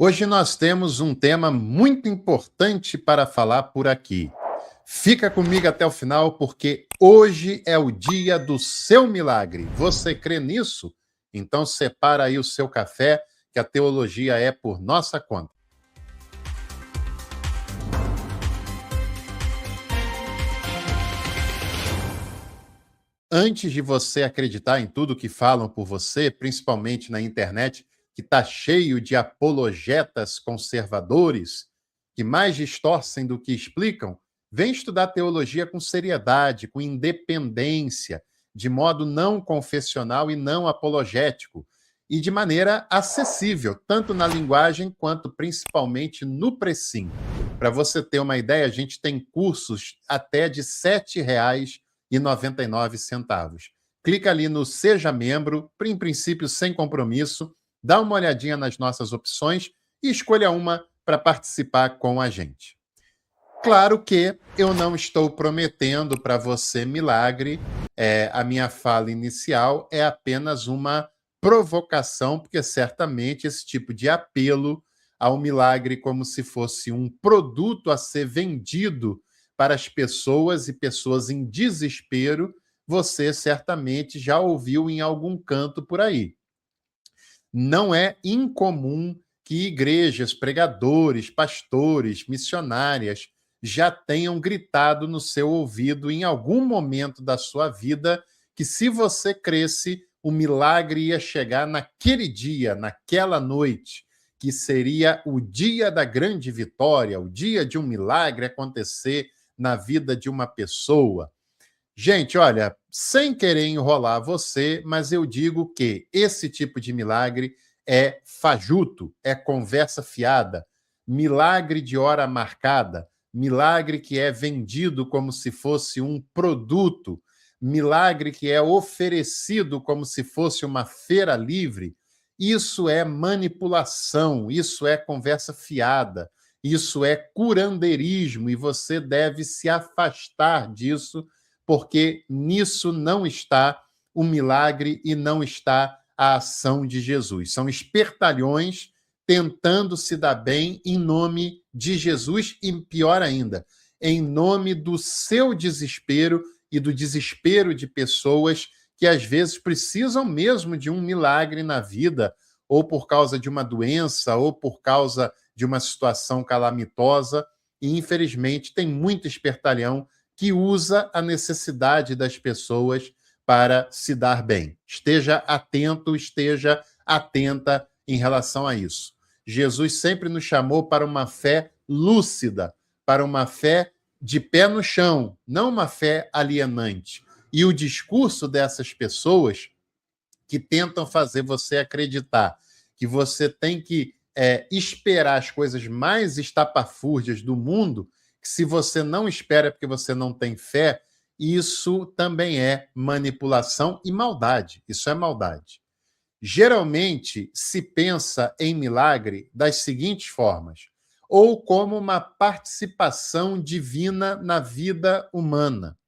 Hoje nós temos um tema muito importante para falar por aqui. Fica comigo até o final, porque hoje é o dia do seu milagre. Você crê nisso? Então separa aí o seu café, que a teologia é por nossa conta. Antes de você acreditar em tudo que falam por você, principalmente na internet, que está cheio de apologetas conservadores, que mais distorcem do que explicam, vem estudar teologia com seriedade, com independência, de modo não confessional e não apologético, e de maneira acessível, tanto na linguagem quanto principalmente no precinho. Para você ter uma ideia, a gente tem cursos até de R$ 7,99. Clica ali no Seja Membro, em princípio sem compromisso, dá uma olhadinha nas nossas opções e escolha uma para participar com a gente. Claro que eu não estou prometendo para você milagre, a minha fala inicial é apenas uma provocação, porque certamente esse tipo de apelo ao milagre como se fosse um produto a ser vendido para as pessoas e pessoas em desespero, você certamente já ouviu em algum canto por aí. Não é incomum que igrejas, pregadores, pastores, missionárias já tenham gritado no seu ouvido em algum momento da sua vida que se você cresce, o milagre ia chegar naquele dia, naquela noite, que seria o dia da grande vitória, o dia de um milagre acontecer na vida de uma pessoa. Gente, olha, sem querer enrolar você, mas eu digo que esse tipo de milagre é fajuto, é conversa fiada, milagre de hora marcada, milagre que é vendido como se fosse um produto, milagre que é oferecido como se fosse uma feira livre. Isso é manipulação, isso é conversa fiada, isso é curandeirismo e você deve se afastar disso porque nisso não está o milagre e não está a ação de Jesus. São espertalhões tentando se dar bem em nome de Jesus e, pior ainda, em nome do seu desespero e do desespero de pessoas que às vezes precisam mesmo de um milagre na vida, ou por causa de uma doença, ou por causa de uma situação calamitosa, e infelizmente tem muito espertalhão que usa a necessidade das pessoas para se dar bem. Esteja atento, esteja atenta em relação a isso. Jesus sempre nos chamou para uma fé lúcida, para uma fé de pé no chão, não uma fé alienante. E o discurso dessas pessoas que tentam fazer você acreditar que você tem que esperar as coisas mais estapafúrdias do mundo, que se você não espera porque você não tem fé, isso também é manipulação e maldade. Isso é maldade. Geralmente se pensa em milagre das seguintes formas: ou como uma participação divina na vida humana,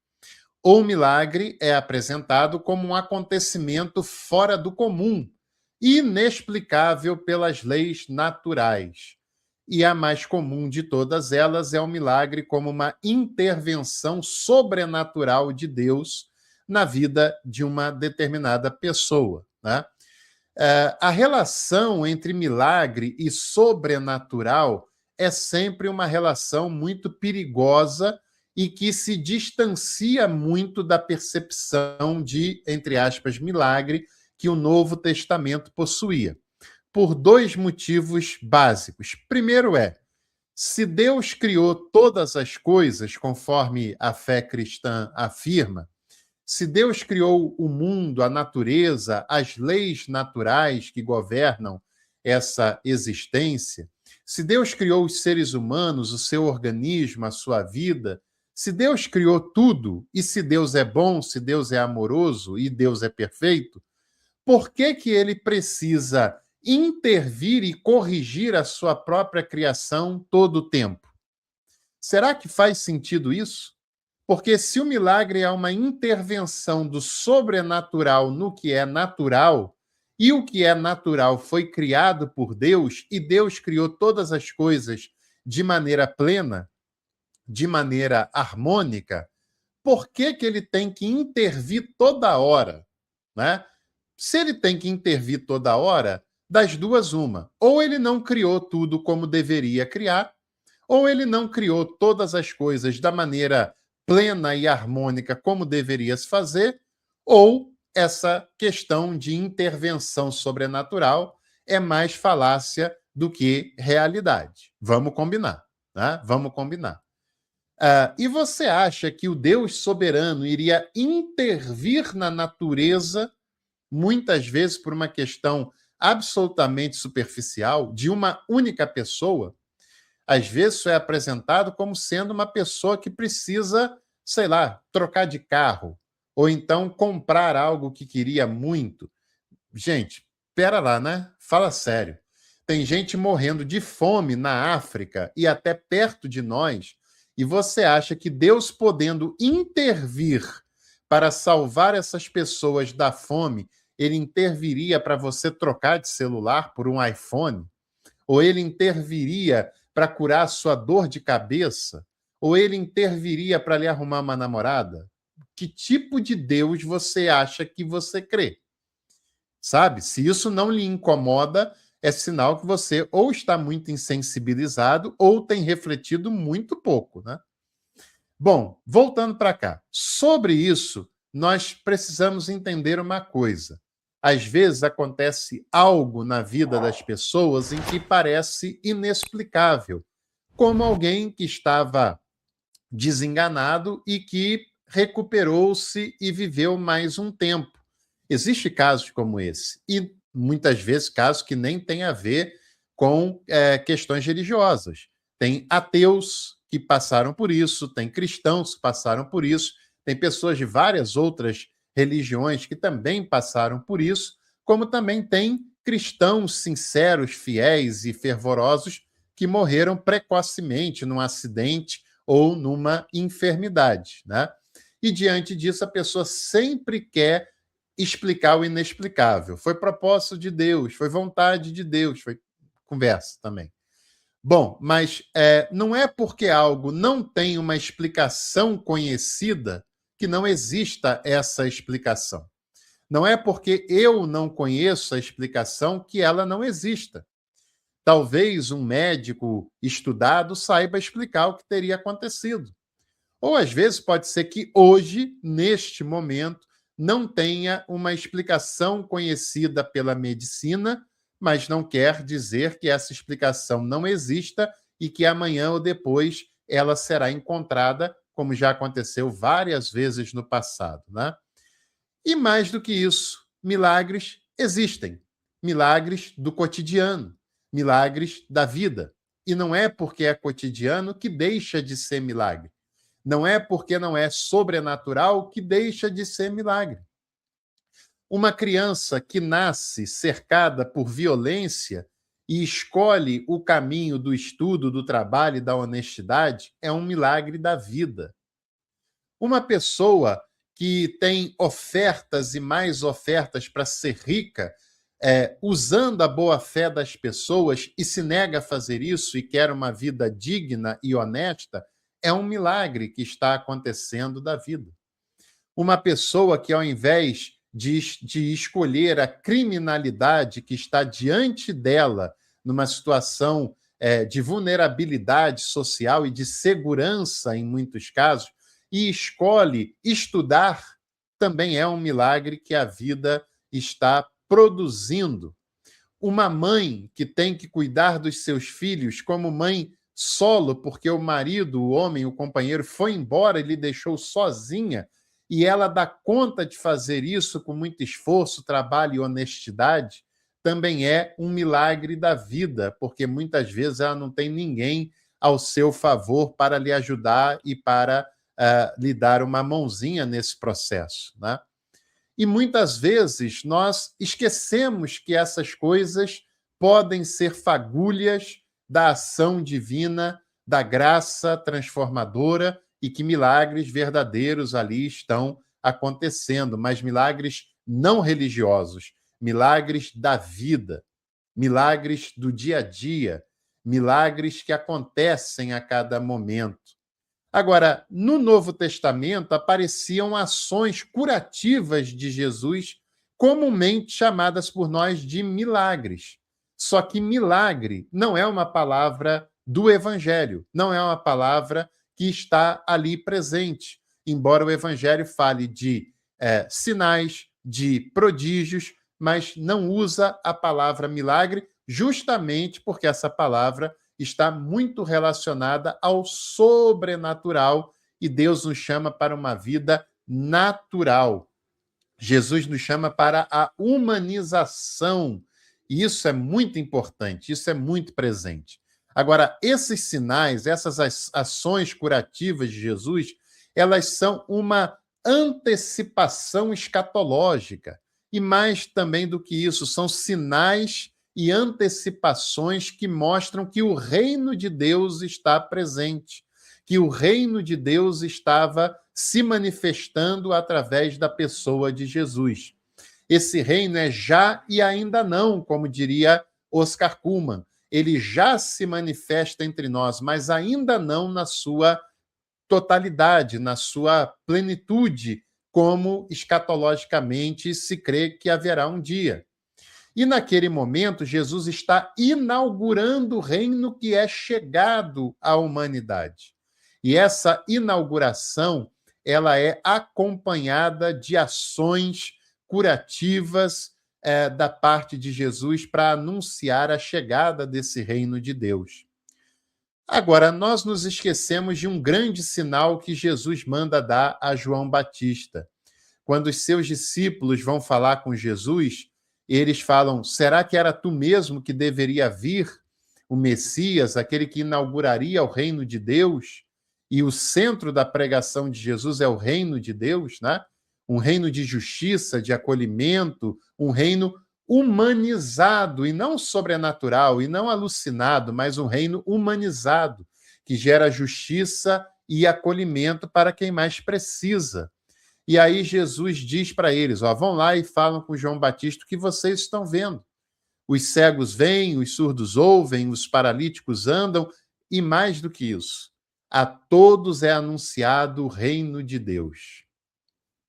ou o milagre é apresentado como um acontecimento fora do comum, inexplicável pelas leis naturais. E a mais comum de todas elas é o milagre como uma intervenção sobrenatural de Deus na vida de uma determinada pessoa, né? A relação entre milagre e sobrenatural é sempre uma relação muito perigosa e que se distancia muito da percepção de, entre aspas, milagre que o Novo Testamento possuía, por dois motivos básicos. Primeiro se Deus criou todas as coisas, conforme a fé cristã afirma, se Deus criou o mundo, a natureza, as leis naturais que governam essa existência, se Deus criou os seres humanos, o seu organismo, a sua vida, se Deus criou tudo, e se Deus é bom, se Deus é amoroso e Deus é perfeito, por que que ele precisa intervir e corrigir a sua própria criação todo o tempo? Será que faz sentido isso? Porque se o milagre é uma intervenção do sobrenatural no que é natural, e o que é natural foi criado por Deus, e Deus criou todas as coisas de maneira plena, de maneira harmônica, por que que ele tem que intervir toda hora, né? Se ele tem que intervir toda hora, das duas uma, ou ele não criou tudo como deveria criar, ou ele não criou todas as coisas da maneira plena e harmônica como deveria se fazer, ou essa questão de intervenção sobrenatural é mais falácia do que realidade. Vamos combinar, né? Vamos combinar. E você acha que o Deus soberano iria intervir na natureza, muitas vezes por uma questão absolutamente superficial, de uma única pessoa? Às vezes isso é apresentado como sendo uma pessoa que precisa, sei lá, trocar de carro, ou então comprar algo que queria muito. Gente, pera lá, né? Fala sério. Tem gente morrendo de fome na África e até perto de nós, e você acha que Deus podendo intervir para salvar essas pessoas da fome, ele interviria para você trocar de celular por um iPhone? Ou ele interviria para curar a sua dor de cabeça? Ou ele interviria para lhe arrumar uma namorada? Que tipo de Deus você acha que você crê? Sabe? Se isso não lhe incomoda, é sinal que você ou está muito insensibilizado ou tem refletido muito pouco, né? Bom, voltando para cá. Sobre isso, nós precisamos entender uma coisa. Às vezes acontece algo na vida das pessoas em que parece inexplicável, como alguém que estava desenganado e que recuperou-se e viveu mais um tempo. Existem casos como esse, e muitas vezes casos que nem têm a ver com questões religiosas. Tem ateus que passaram por isso, tem cristãos que passaram por isso, tem pessoas de várias outras religiões que também passaram por isso, como também tem cristãos sinceros, fiéis e fervorosos que morreram precocemente num acidente ou numa enfermidade, né? E diante disso, a pessoa sempre quer explicar o inexplicável. Foi propósito de Deus, foi vontade de Deus, foi conversa também. Bom, mas não é porque algo não tem uma explicação conhecida que não exista essa explicação. Não é porque eu não conheço a explicação que ela não exista. Talvez um médico estudado saiba explicar o que teria acontecido. Ou às vezes pode ser que hoje, neste momento, não tenha uma explicação conhecida pela medicina, mas não quer dizer que essa explicação não exista e que amanhã ou depois ela será encontrada, como já aconteceu várias vezes no passado, né? E mais do que isso, milagres existem. Milagres do cotidiano, milagres da vida. E não é porque é cotidiano que deixa de ser milagre. Não é porque não é sobrenatural que deixa de ser milagre. Uma criança que nasce cercada por violência e escolhe o caminho do estudo, do trabalho e da honestidade é um milagre da vida. Uma pessoa que tem ofertas e mais ofertas para ser rica, usando a boa-fé das pessoas e se nega a fazer isso e quer uma vida digna e honesta, é um milagre que está acontecendo da vida. Uma pessoa que, ao invés de escolher a criminalidade que está diante dela, numa situação de vulnerabilidade social e de segurança, em muitos casos, e escolhe estudar, também é um milagre que a vida está produzindo. Uma mãe que tem que cuidar dos seus filhos como mãe solo, porque o marido, o homem, o companheiro foi embora e lhe deixou sozinha, e ela dá conta de fazer isso com muito esforço, trabalho e honestidade, também é um milagre da vida, porque muitas vezes ela não tem ninguém ao seu favor para lhe ajudar e para lhe dar uma mãozinha nesse processo, né? E muitas vezes nós esquecemos que essas coisas podem ser fagulhas da ação divina, da graça transformadora e que milagres verdadeiros ali estão acontecendo, mas milagres não religiosos, milagres da vida, milagres do dia a dia, milagres que acontecem a cada momento. Agora, no Novo Testamento apareciam ações curativas de Jesus, comumente chamadas por nós de milagres. Só que milagre não é uma palavra do Evangelho, não é uma palavra que está ali presente, embora o Evangelho fale de sinais, de prodígios, mas não usa a palavra milagre, justamente porque essa palavra está muito relacionada ao sobrenatural e Deus nos chama para uma vida natural. Jesus nos chama para a humanização. E isso é muito importante, isso é muito presente. Agora, esses sinais, essas ações curativas de Jesus, elas são uma antecipação escatológica. E mais também do que isso, são sinais e antecipações que mostram que o reino de Deus está presente, que o reino de Deus estava se manifestando através da pessoa de Jesus. Esse reino é já e ainda não, como diria Oscar Cullmann. Ele já se manifesta entre nós, mas ainda não na sua totalidade, na sua plenitude, como escatologicamente se crê que haverá um dia. E naquele momento, Jesus está inaugurando o reino que é chegado à humanidade. E essa inauguração, ela é acompanhada de ações curativas da parte de Jesus para anunciar a chegada desse reino de Deus. Agora, nós nos esquecemos de um grande sinal que Jesus manda dar a João Batista. Quando os seus discípulos vão falar com Jesus, eles falam: será que era tu mesmo que deveria vir, o Messias, aquele que inauguraria o reino de Deus? E o centro da pregação de Jesus é o reino de Deus, né? Um reino de justiça, de acolhimento, um reino humanizado e não sobrenatural, e não alucinado, mas um reino humanizado, que gera justiça e acolhimento para quem mais precisa. E aí Jesus diz para eles: vão lá e falam com João Batista o que vocês estão vendo. Os cegos veem, os surdos ouvem, os paralíticos andam, e mais do que isso, a todos é anunciado o reino de Deus.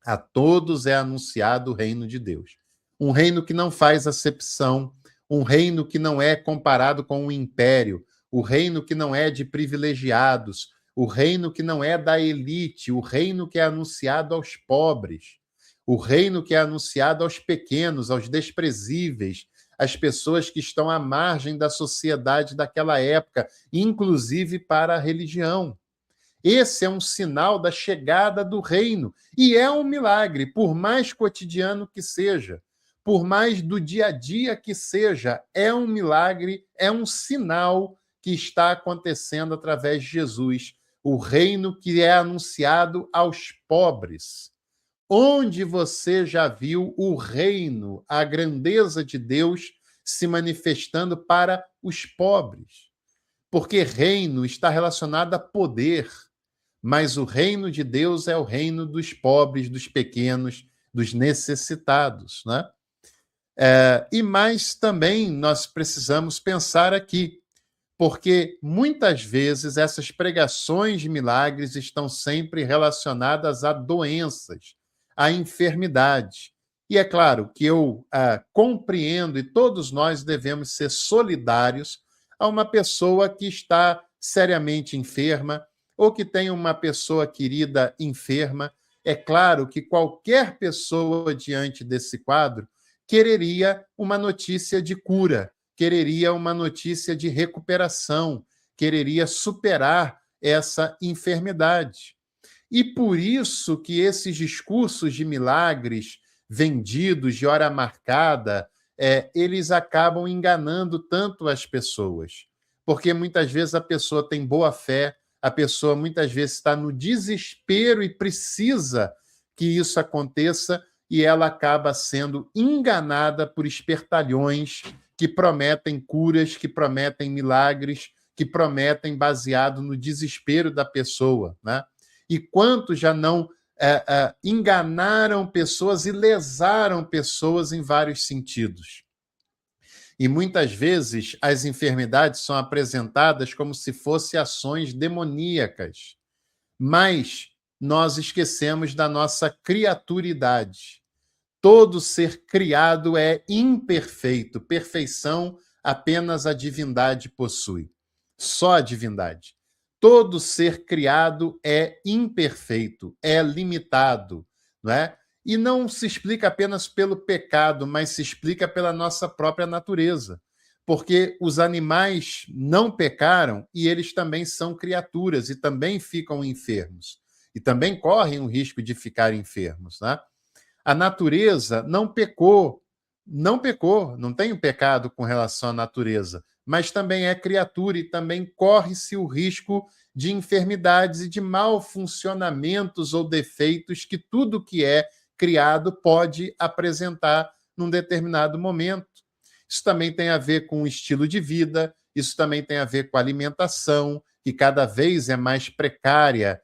A todos é anunciado o reino de Deus. Um reino que não faz acepção, um reino que não é comparado com um império, o reino que não é de privilegiados, o reino que não é da elite, o reino que é anunciado aos pobres, o reino que é anunciado aos pequenos, aos desprezíveis, às pessoas que estão à margem da sociedade daquela época, inclusive para a religião. Esse é um sinal da chegada do reino. E é um milagre, por mais cotidiano que seja, por mais do dia a dia que seja, é um milagre, é um sinal que está acontecendo através de Jesus. O reino que é anunciado aos pobres. Onde você já viu o reino, a grandeza de Deus se manifestando para os pobres? Porque reino está relacionado a poder. Mas o reino de Deus é o reino dos pobres, dos pequenos, dos necessitados, né? E mais também nós precisamos pensar aqui, porque muitas vezes essas pregações de milagres estão sempre relacionadas a doenças, a enfermidade. E é claro que eu compreendo, e todos nós devemos ser solidários a uma pessoa que está seriamente enferma, ou que tem uma pessoa querida enferma. É claro que qualquer pessoa diante desse quadro quereria uma notícia de cura, quereria uma notícia de recuperação, quereria superar essa enfermidade. E por isso que esses discursos de milagres vendidos de hora marcada, eles acabam enganando tanto as pessoas. Porque muitas vezes a pessoa tem boa fé, a pessoa muitas vezes está no desespero e precisa que isso aconteça, e ela acaba sendo enganada por espertalhões que prometem curas, que prometem milagres, que prometem baseado no desespero da pessoa, né? E quantos já não enganaram pessoas e lesaram pessoas em vários sentidos. E muitas vezes as enfermidades são apresentadas como se fossem ações demoníacas, mas nós esquecemos da nossa criaturidade. Todo ser criado é imperfeito, perfeição apenas a divindade possui, só a divindade. Todo ser criado é imperfeito, é limitado, não é? E não se explica apenas pelo pecado, mas se explica pela nossa própria natureza. Porque os animais não pecaram e eles também são criaturas e também ficam enfermos. E também correm o risco de ficar enfermos, né? A natureza não pecou, não tem um pecado com relação à natureza, mas também é criatura e também corre-se o risco de enfermidades e de mal funcionamentos ou defeitos que tudo que é criado pode apresentar num determinado momento. Isso também tem a ver com o estilo de vida, isso também tem a ver com a alimentação, que cada vez é mais precária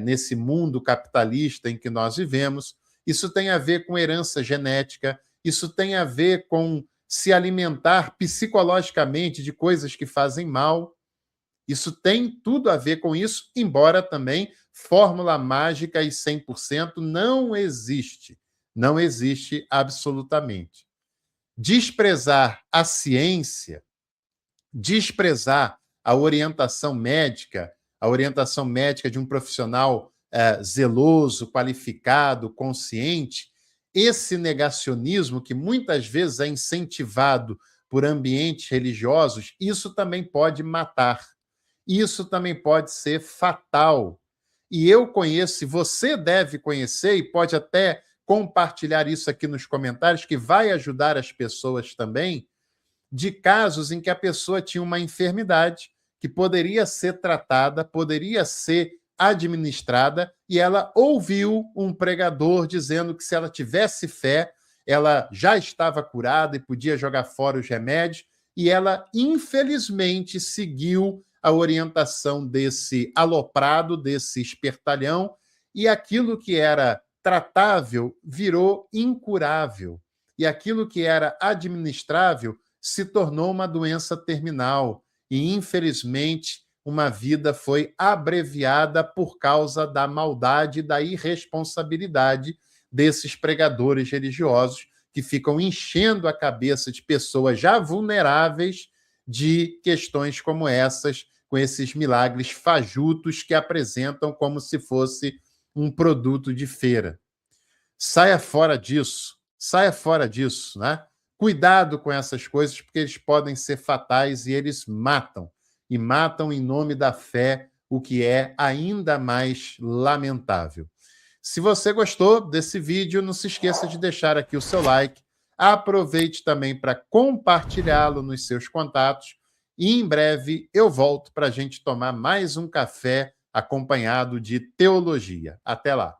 nesse mundo capitalista em que nós vivemos. Isso tem a ver com herança genética, isso tem a ver com se alimentar psicologicamente de coisas que fazem mal. Isso tem tudo a ver com isso, embora também fórmula mágica e 100% não existe. Não existe absolutamente. Desprezar a ciência, desprezar a orientação médica de um profissional zeloso, qualificado, consciente, esse negacionismo que muitas vezes é incentivado por ambientes religiosos, isso também pode matar. Isso também pode ser fatal. E eu conheço, e você deve conhecer, e pode até compartilhar isso aqui nos comentários, que vai ajudar as pessoas também, de casos em que a pessoa tinha uma enfermidade que poderia ser tratada, poderia ser administrada, e ela ouviu um pregador dizendo que se ela tivesse fé, ela já estava curada e podia jogar fora os remédios, e ela, infelizmente, seguiu a orientação desse aloprado, desse espertalhão, e aquilo que era tratável virou incurável, e aquilo que era administrável se tornou uma doença terminal, e, infelizmente, uma vida foi abreviada por causa da maldade e da irresponsabilidade desses pregadores religiosos que ficam enchendo a cabeça de pessoas já vulneráveis de questões como essas, com esses milagres fajutos que apresentam como se fosse um produto de feira. Saia fora disso, né? Cuidado com essas coisas, porque eles podem ser fatais e eles matam. E matam em nome da fé, o que é ainda mais lamentável. Se você gostou desse vídeo, não se esqueça de deixar aqui o seu like. Aproveite também para compartilhá-lo nos seus contatos. E em breve eu volto para a gente tomar mais um café acompanhado de teologia. Até lá!